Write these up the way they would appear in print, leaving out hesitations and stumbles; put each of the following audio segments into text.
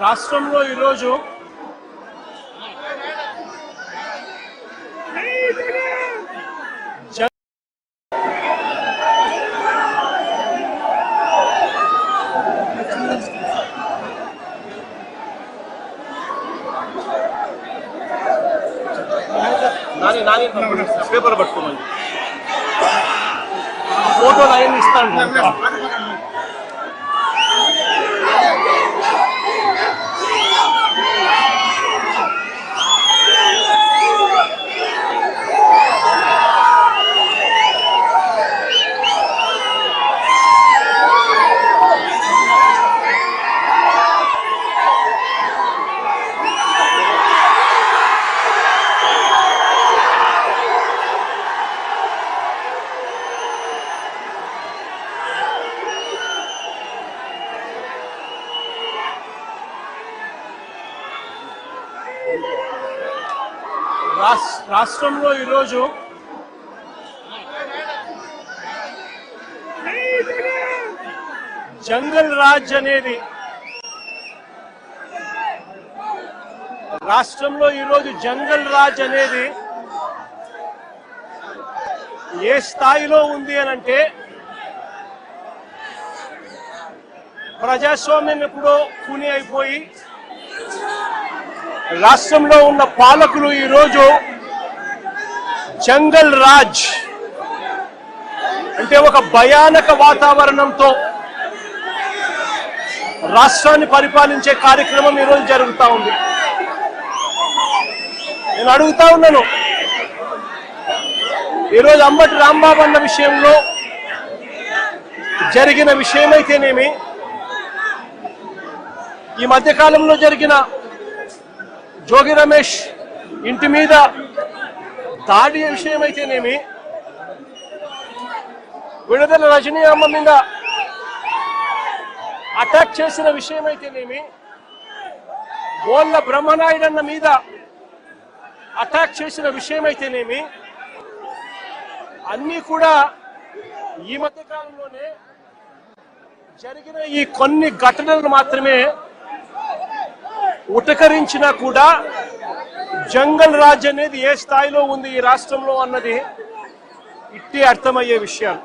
రాష్ట్రంలో ఈరోజు paper పట్టుకోమని photo line ఇస్తాను. రాష్ట్రంలో ఈరోజు జంగల్ రాజ్ అనేది ఏ స్థాయిలో ఉంది అనంటే ప్రజాస్వామ్యం ఎప్పుడో కూని అయిపోయి రాష్ట్రంలో ఉన్న పాలకులు ఈరోజు జంగల్ రాజ్ అంటే ఒక భయానక వాతావరణంతో రాష్ట్రాన్ని పరిపాలించే కార్యక్రమం ఈరోజు జరుగుతూ ఉంది. నేను అడుగుతా ఉన్నాను, ఈరోజు అంబటి రాంబాబు అన్న విషయంలో జరిగిన విషయమైతేనేమి, ఈ మధ్యకాలంలో జరిగిన జోగి రమేష్ ఇంటి మీద దాడి విషయమైతేనేమి, విడుదల రజనీ అమ్మ మీద అటాక్ చేసిన విషయమైతేనేమి, బోళ్ళ బ్రహ్మనాయుడు అన్న మీద అటాక్ చేసిన విషయమైతేనేమి, అన్నీ కూడా ఈ మధ్య కాలంలోనే జరిగిన ఈ కొన్ని ఘటనలు మాత్రమే ఉటకరించినా కూడా జంగల్ రాజ్ అనేది ఏ స్థాయిలో ఉంది ఈ రాష్ట్రంలో అన్నది ఇట్టి అర్థమయ్యే విషయాలు.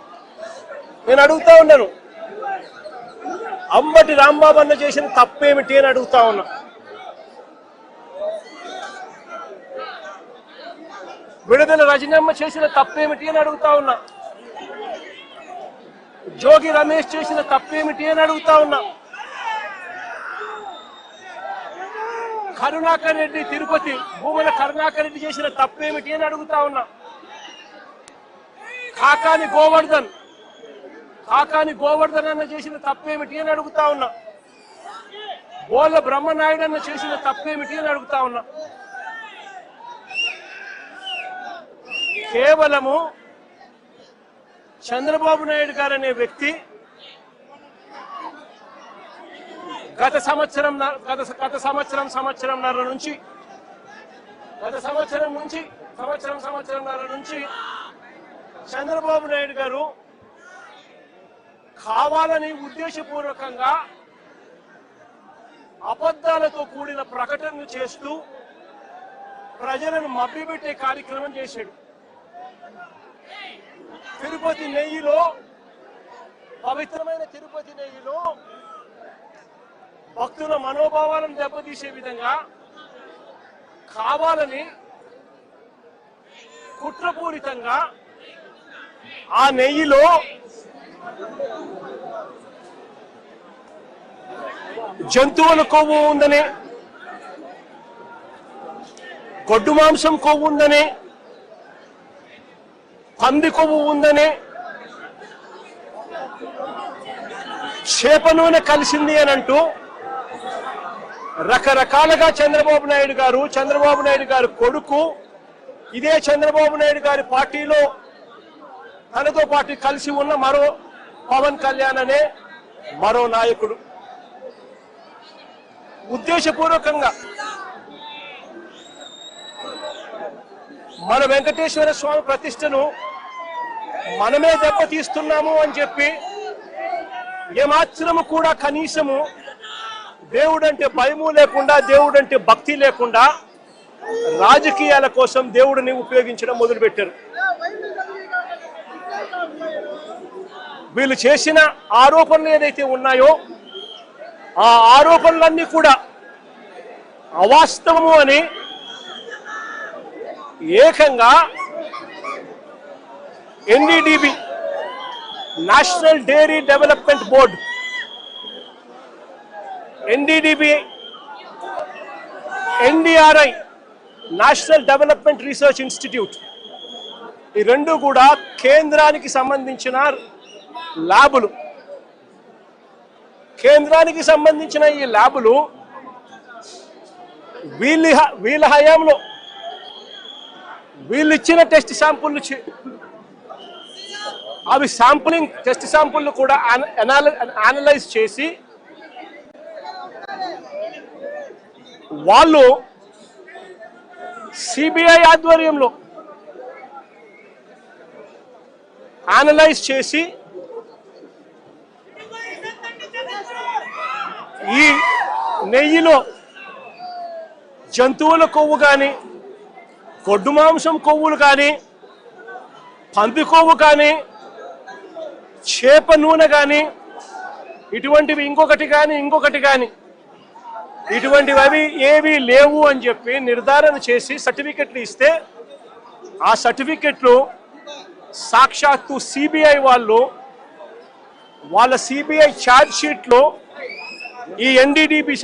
నేను అడుగుతా ఉన్నాను, అంబటి రాంబాబు అన్న చేసిన తప్పేమిటి అని అడుగుతా ఉన్నా. విడుదల రజనమ్మ చేసిన తప్పేమిటి అని అడుగుతా ఉన్నా. జోగి రమేష్ చేసిన తప్పేమిటి అని అడుగుతా ఉన్నా. కరుణాకర్ రెడ్డి తిరుపతి భూముల కరుణాకర్ రెడ్డి చేసిన తప్పేమిటి అని అడుగుతా ఉన్నా. కాకాని గోవర్ధన్ అన్న చేసిన తప్పేమిటి అని అడుగుతా ఉన్నా. బోళ్ళ బ్రహ్మనాయుడు అన్న చేసిన తప్పేమిటి అని అడుగుతా ఉన్నా. కేవలము చంద్రబాబు నాయుడు గారు అనే వ్యక్తి గత సంవత్సరంన్నర నుంచి చంద్రబాబు నాయుడు గారు కావాలని ఉద్దేశపూర్వకంగా అబద్ధాలతో కూడిన ప్రకటనలు చేస్తూ ప్రజలను మభ్యపెట్టే కార్యక్రమం చేశాడు. తిరుపతి నెయ్యిలో, పవిత్రమైన తిరుపతి నెయ్యిలో భక్తుల మనోభావాలను దెబ్బతీసే విధంగా కావాలని కుట్రపూరితంగా ఆ నెయ్యిలో జంతువుల కొవ్వు ఉందని, గొడ్డు మాంసం కొవ్వు ఉందని, పంది కొవ్వు ఉందని, చేప నూనె కలిసింది అని అంటూ రకరకాలుగా చంద్రబాబు నాయుడు గారు కొడుకు, ఇదే చంద్రబాబు నాయుడు గారి పార్టీలో తనతో పాటు కలిసి ఉన్న మరో పవన్ కళ్యాణ్ అనే మరో నాయకుడు ఉద్దేశపూర్వకంగా మన వెంకటేశ్వర స్వామి ప్రతిష్టను మనమే దెబ్బతీస్తున్నాము అని చెప్పి ఏమాత్రము కూడా కనీసము దేవుడంటే భయము లేకుండా, దేవుడంటే భక్తి లేకుండా రాజకీయాల కోసం దేవుడిని ఉపయోగించడం మొదలుపెట్టారు. వీళ్ళు చేసిన ఆరోపణలు ఏదైతే ఉన్నాయో ఆ ఆరోపణలన్నీ కూడా అవాస్తవము అని ఏకంగా NDDB national dairy development board, NDDB, NDRI national development research institute, ఈ రెండు కూడా కేంద్రానికి సంబంధించిన ల్యాబులు. కేంద్రానికి సంబంధించిన ఈ ల్యాబులు వీళ్ళ హయాంలో వీళ్ళు ఇచ్చిన టెస్ట్ శాంపుల్, అవి శాంపులింగ్ టెస్ట్ శాంపుల్ కూడా అనలైజ్ చేసి వాళ్ళు సిబిఐ ఆధ్వర్యంలో అనలైజ్ చేసి ఈ నెయ్యిలో జంతువుల కొవ్వు కానీ, గొడ్డు మాంసం కొవ్వులు కానీ, పంది కొవ్వు కానీ, చేప నూనె కానీ, ఇటువంటివి ఇంకొకటి కానీ ఇటువంటివి అవి ఏవి లేవు అని చెప్పి నిర్ధారణ చేసి సర్టిఫికెట్లు ఇస్తే ఆ సర్టిఫికెట్లు సాక్షాత్తు సిబిఐ వాళ్ళు వాళ్ళ సిబిఐ ఛార్జ్ షీట్లో ఈ ఎన్డీడీబీ